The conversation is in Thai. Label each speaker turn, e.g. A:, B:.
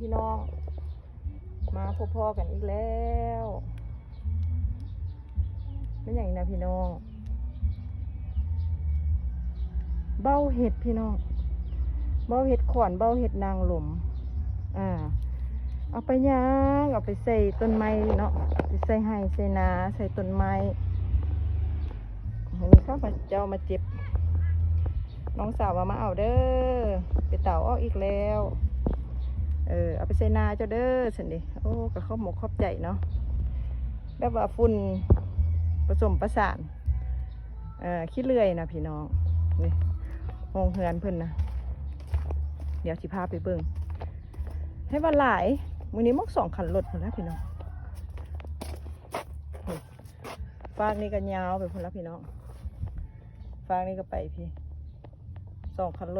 A: พี่น้องมาพอๆกันอีกแล้วเป็นอย่างนี้นะพี่น้องเบ้าเห็ดพี่น้องเบ้าเห็ดขอนเบ้าเห็ดนางลมเอาไปย่างเอาไปใส่ต้นไม้เนาะใส่ไห่ใส่นาใส่ต้นไม้อันนี้เข้ามาเจ้ามาเจ็บน้องสาวมาเอาเด้อไปเต่าออกอีกแล้วเอาไปใส่นาเจ้าเด้อสันดิโอ้ก็เข้าหมกขอบใจเนาะแบบว่าฝุ่นผสมประสานขี้เลื่อยนะพี่น้องนี่ห้องเฮือนเพิ่นนะเดี๋ยวสิพาไปเบิ่งให้ว่าหลายมื้อนี้มก2 คันรถพุ่นแล้วพี่น้องฟากนี่ก็ยาวไปพุ่นแล้วพี่น้องฟากนี่ก็ไปพี่2 คันรถ